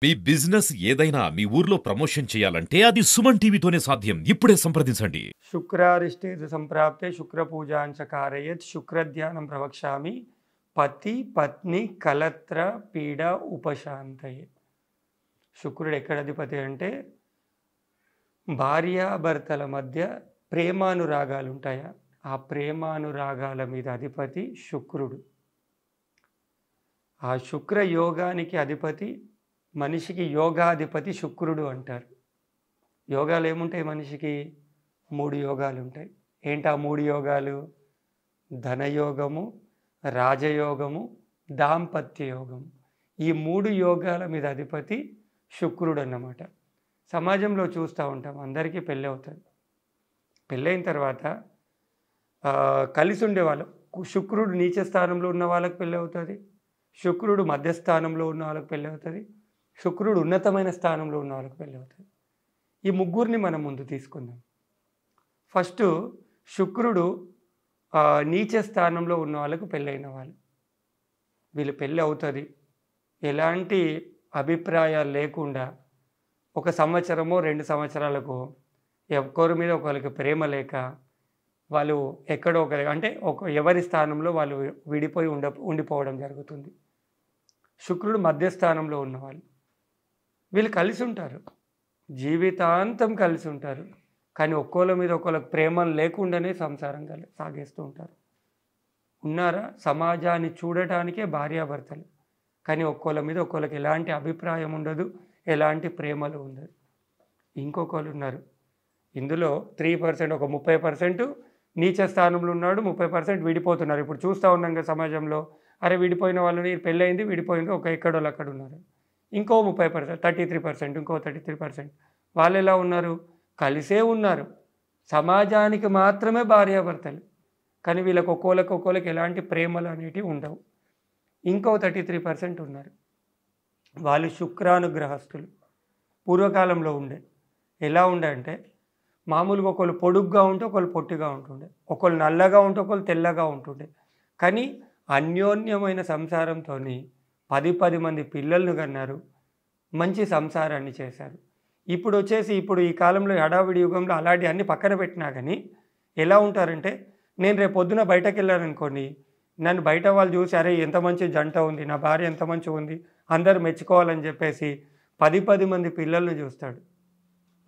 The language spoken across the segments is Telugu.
మీ బిజినెస్ ఏదైనా మీ ఊర్లో ప్రమోషన్ చేయాలంటే అది సుమన్ టీవీతోనే సాధ్యం. ఇప్పుడే సంప్రదించండి. శుక్రారిష్టేతు సంప్రాప్తే శుక్రపూజాంచ కారయేత్ శుక్రధ్యానం ప్రవక్ష్యామి పతి పత్ని కలత్ర పీడ ఉపశాంతయే. శుక్రుడు ఎక్కడ అధిపతి అంటే భార్యాభర్తల మధ్య ప్రేమానురాగాలు ఉంటాయా, ఆ ప్రేమానురాగాల మీద అధిపతి శుక్రుడు. ఆ శుక్ర యోగానికి అధిపతి, మనిషికి యోగాధిపతి శుక్రుడు అంటారు. యోగాలు ఏముంటాయి మనిషికి? 3 యోగాలు ఉంటాయి. ఏంటి ఆ 3 యోగాలు? ధనయోగము, రాజయోగము, దాంపత్య యోగము. ఈ 3 యోగాల మీద అధిపతి శుక్రుడు అన్నమాట. సమాజంలో చూస్తూ ఉంటాం, అందరికీ పెళ్ళి అవుతుంది. పెళ్ళైన తర్వాత కలిసి ఉండేవాళ్ళు, శుక్రుడు నీచ స్థానంలో ఉన్న వాళ్ళకి పెళ్ళి అవుతుంది, శుక్రుడు మధ్యస్థానంలో ఉన్న వాళ్ళకి పెళ్ళి అవుతుంది, శుక్రుడు ఉన్నతమైన స్థానంలో ఉన్న వాళ్ళకి పెళ్ళి అవుతుంది. ఈ ముగ్గురిని మనం ముందు తీసుకుందాం. ఫస్ట్ శుక్రుడు నీచ స్థానంలో ఉన్న వాళ్ళకు పెళ్ళైన వాళ్ళు, వీళ్ళు పెళ్ళి అవుతుంది, ఎలాంటి అభిప్రాయాలు లేకుండా 1 సంవత్సరమో 2 సంవత్సరాలకు ఒకరి మీద ఒకరికి ప్రేమ లేక వాళ్ళు ఎక్కడో అంటే ఎవరి స్థానంలో వాళ్ళు విడిపోయి ఉండిపోవడం జరుగుతుంది. శుక్రుడు మధ్యస్థానంలో ఉన్నవాళ్ళు, వీళ్ళు కలిసి ఉంటారు, జీవితాంతం కలిసి ఉంటారు, కానీ ఒక్కోళ్ళ మీద ఒకళ్ళకి ప్రేమ లేకుండానే సంసారం సాగిస్తూ ఉంటారు. ఉన్నారా? సమాజాన్ని చూడటానికే భార్యాభర్తలు, కానీ ఒక్కోళ్ళ మీద ఒకళ్ళకి ఎలాంటి అభిప్రాయం ఉండదు, ఎలాంటి ప్రేమలు ఉండదు. ఇంకొకళ్ళు ఉన్నారు, ఇందులో 3%, ఒక 30% నీచ స్థానంలో ఉన్నాడు, 30% విడిపోతున్నారు. ఇప్పుడు చూస్తూ ఉన్నాం కదా సమాజంలో, అరే విడిపోయిన వాళ్ళని పెళ్ళయింది, విడిపోయింది, ఒక ఎక్కడోళ్ళు అక్కడ ఉన్నారు. ఇంకో 30%, 33%, ఇంకో 33% వాళ్ళు ఎలా ఉన్నారు? కలిసే ఉన్నారు, సమాజానికి మాత్రమే భార్యాభర్తలు, కానీ వీళ్ళకి ఒక్కోళ్ళకి ఎలాంటి ప్రేమలు అనేటివి ఉండవు. ఇంకో 33% ఉన్నారు, వాళ్ళు శుక్రానుగ్రహస్తులు. పూర్వకాలంలో ఎలా ఉండే అంటే మామూలుగా ఒకళ్ళు పొడుగ్గా ఉంటే ఒకళ్ళు పొట్టిగా ఉంటుండే, ఒకళ్ళు నల్లగా ఉంటే ఒకళ్ళు తెల్లగా ఉంటుండే, కానీ అన్యోన్యమైన సంసారంతో 10 మంది పిల్లలను కన్నారు, మంచి సంసారాన్ని చేశారు. ఇప్పుడు ఈ కాలంలో హడావిడి యుగంలో అలాంటి అన్ని పక్కన పెట్టినా కానీ ఎలా ఉంటారంటే, నేను రేపు పొద్దున బయటకు వెళ్ళాననుకోండి, నన్ను బయట వాళ్ళు చూసి అరే ఎంత మంచి జంట ఉంది, నా భార్య ఎంత మంచిగా ఉంది, అందరూ మెచ్చుకోవాలని చెప్పేసి 10 మంది పిల్లల్ని చూస్తాడు,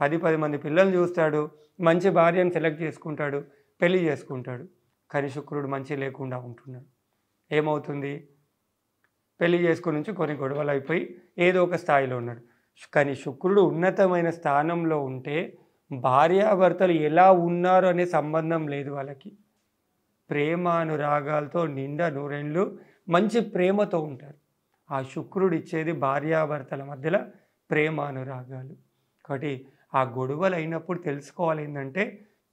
10 మంది పిల్లల్ని చూస్తాడు, మంచి భార్యను సెలెక్ట్ చేసుకుంటాడు, పెళ్లి చేసుకుంటాడు. కానీ శుక్రుడు మంచి లేకుండా ఉంటున్నాడు. ఏమవుతుంది? పెళ్లి చేసుకుని నుంచి కొన్ని గొడవలు అయిపోయి ఏదో ఒక స్థాయిలో ఉన్నాడు. కానీ శుక్రుడు ఉన్నతమైన స్థానంలో ఉంటే భార్యాభర్తలు ఎలా ఉన్నారు అనే సంబంధం లేదు వాళ్ళకి. ప్రేమానురాగాలతో నిండా నూరేళ్ళు మంచి ప్రేమతో ఉంటారు. ఆ శుక్రుడు ఇచ్చేది భార్యాభర్తల మధ్యలో ప్రేమానురాగాలు. కాబట్టి ఆ గొడవలు అయినప్పుడు తెలుసుకోవాలి ఏంటంటే,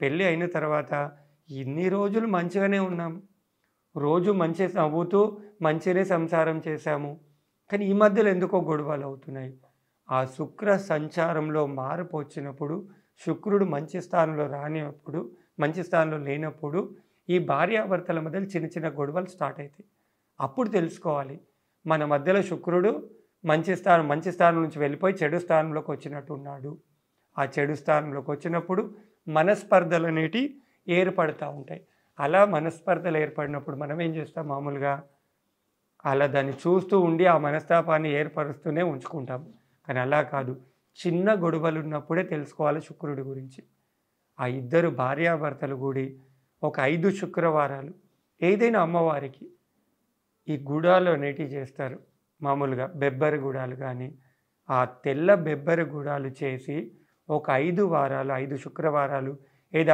పెళ్ళి అయిన తర్వాత ఇన్ని రోజులు మంచిగానే ఉన్నాం, రోజు మంచి నవ్వుతూ మంచిగానే సంసారం చేశాము, కానీ ఈ మధ్యలో ఎందుకో గొడవలు అవుతున్నాయి. ఆ శుక్ర సంచారంలో మార్పు వచ్చినప్పుడు, శుక్రుడు మంచి స్థానంలో మంచి స్థానంలో లేనప్పుడు ఈ భార్యాభర్తల మధ్యలో చిన్న చిన్న గొడవలు స్టార్ట్ అవుతాయి. అప్పుడు తెలుసుకోవాలి, మన మధ్యలో శుక్రుడు మంచి స్థానం నుంచి వెళ్ళిపోయి చెడు స్థానంలోకి వచ్చినట్టు ఉన్నాడు. ఆ చెడు స్థానంలోకి వచ్చినప్పుడు మనస్పర్ధలు అనేటివి ఏర్పడుతూ ఉంటాయి. అలా మనస్పర్ధలు ఏర్పడినప్పుడు మనం ఏం చేస్తాం? మామూలుగా అలా దాన్ని చూస్తూ ఉండి ఆ మనస్తాపాన్ని ఏర్పరుస్తూనే ఉంచుకుంటాం. కానీ అలా కాదు, చిన్న గొడవలు ఉన్నప్పుడే తెలుసుకోవాలి శుక్రుడి గురించి. ఆ ఇద్దరు భార్యాభర్తలు కూడి ఒక 5 శుక్రవారాలు ఏదైనా అమ్మవారికి ఈ గుడాలు అనేటివి చేస్తారు. మామూలుగా బెబ్బరి గుడాలు కానీ, ఆ తెల్ల బెబ్బరి గుడాలు చేసి ఒక 5 శుక్రవారాలు ఏదో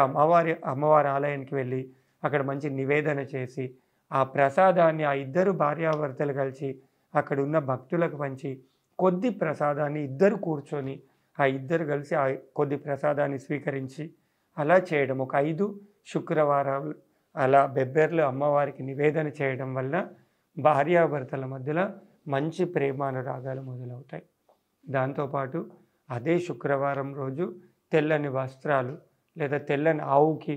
అమ్మవారి ఆలయానికి వెళ్ళి అక్కడ మంచి నివేదన చేసి ఆ ప్రసాదాన్ని ఆ ఇద్దరు భార్యాభర్తలు కలిసి అక్కడ ఉన్న భక్తులకు పంచి కొద్ది ప్రసాదాన్ని ఇద్దరు కూర్చొని ఆ ఇద్దరు కలిసి ఆ కొద్ది ప్రసాదాన్ని స్వీకరించి అలా చేయడం. ఒక 5 శుక్రవారాలు అలా బెబ్బెర్లు అమ్మవారికి నివేదన చేయడం వల్ల భార్యాభర్తల మధ్యలో మంచి ప్రేమానురాగాలు మొదలవుతాయి. దాంతోపాటు అదే శుక్రవారం రోజు తెల్లని వస్త్రాలు లేదా తెల్లని ఆవుకి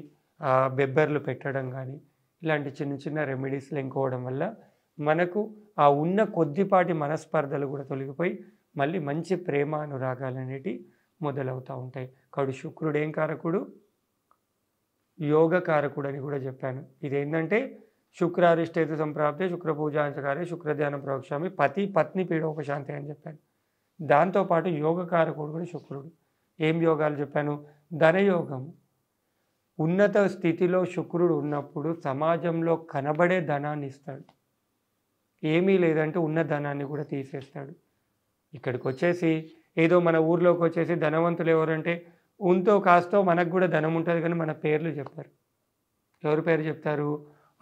బెబ్బెర్లు పెట్టడం కానీ ఇలాంటి చిన్న చిన్న రెమెడీస్లు ఎంచుకోవడం వల్ల మనకు ఆ ఉన్న కొద్దిపాటి మనస్పర్ధలు కూడా తొలగిపోయి మళ్ళీ మంచి ప్రేమ అనురాగాలు అనేటివి మొదలవుతూ ఉంటాయి. కాబట్టి శుక్రుడు ఏం కారకుడు? యోగ కారకుడు అని కూడా చెప్పాను. ఇదేంటంటే శుక్రారిష్టేతు సంప్రాప్తే శుక్ర పూజాంచకారే శుక్రధ్యానం ప్రవక్ష్యామి పతి పత్ని పీడోపశాంతి అని చెప్పాను. దాంతోపాటు యోగ కారకుడు కూడా శుక్రుడు. ఏం యోగాలు చెప్పాను? ధనయోగం. ఉన్నత స్థితిలో శుక్రుడు ఉన్నప్పుడు సమాజంలో కనబడే ధనాన్ని ఇస్తాడు. ఏమీ లేదంటే ఉన్న ధనాన్ని కూడా తీసేస్తాడు. ఇక్కడికి వచ్చేసి ఏదో మన ఊర్లోకి వచ్చేసి ధనవంతులు ఎవరంటే ఉంతో కాస్తో మనకు కూడా ధనం ఉంటుంది, కానీ మన పేర్లు చెప్పారు. ఎవరి పేరు చెప్తారు?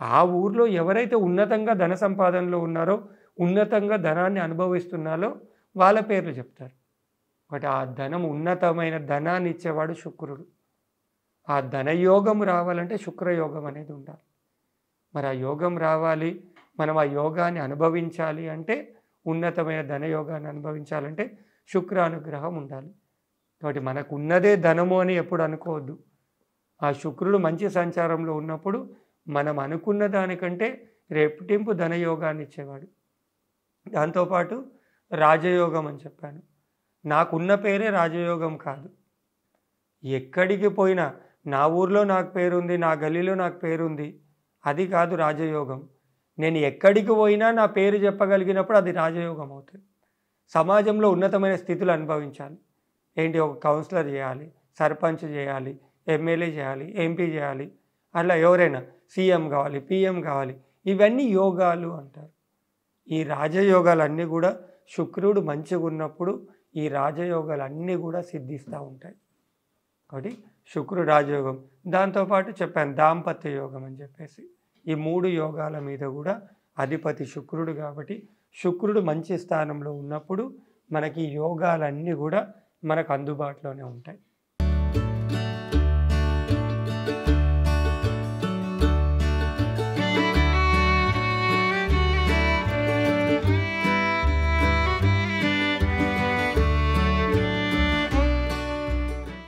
ఆ ఊర్లో ఎవరైతే ఉన్నతంగా ధన సంపాదనలో ఉన్నారో, ఉన్నతంగా ధనాన్ని అనుభవిస్తున్నారో వాళ్ళ పేర్లు చెప్తారు. బట్ ఆ ధనం, ఉన్నతమైన ధనాన్ని ఇచ్చేవాడు శుక్రుడు. ఆ ధనయోగం రావాలంటే శుక్రయోగం అనేది ఉండాలి. మరి ఆ యోగం రావాలి, మనం ఆ యోగాన్ని అనుభవించాలి అంటే, ఉన్నతమైన ధనయోగాన్ని అనుభవించాలంటే శుక్ర అనుగ్రహం ఉండాలి. కాబట్టి మనకు ఉన్నదే ధనము అని ఎప్పుడు అనుకోవద్దు. ఆ శుక్రుడు మంచి సంచారంలో ఉన్నప్పుడు మనం అనుకున్న దానికంటే రెట్టింపు ధనయోగాన్ని ఇచ్చేవాడు. దాంతోపాటు రాజయోగం అని చెప్పాను. నాకున్న పేరే రాజయోగం కాదు. ఎక్కడికి పోయినా నా ఊర్లో నాకు పేరుంది, నా గల్లీలో నాకు పేరుంది, అది కాదు రాజయోగం. నేను ఎక్కడికి పోయినా నా పేరు చెప్పగలిగినప్పుడు అది రాజయోగం అవుతుంది. సమాజంలో ఉన్నతమైన స్థితులు అనుభవించాలి. ఏంటి? ఒక కౌన్సిలర్ చేయాలి, సర్పంచ్ చేయాలి, ఎమ్మెల్యే చేయాలి, ఎంపీ చేయాలి, అట్లా ఎవరైనా సీఎం కావాలి, పిఎం కావాలి. ఇవన్నీ యోగాలు అంటారు. ఈ రాజయోగాలన్నీ కూడా శుక్రుడు మంచిగా ఉన్నప్పుడు ఈ రాజయోగాలన్నీ కూడా సిద్ధిస్తూ ఉంటాయి. కాబట్టి శుక్రుడు రాజయోగం. దాంతోపాటు చెప్పాను దాంపత్య యోగం అని చెప్పేసి. ఈ 3 యోగాల మీద కూడా అధిపతి శుక్రుడు. కాబట్టి శుక్రుడు మంచి స్థానంలో ఉన్నప్పుడు మనకి యోగాలన్నీ కూడా మనకు అందుబాటులోనే ఉంటాయి.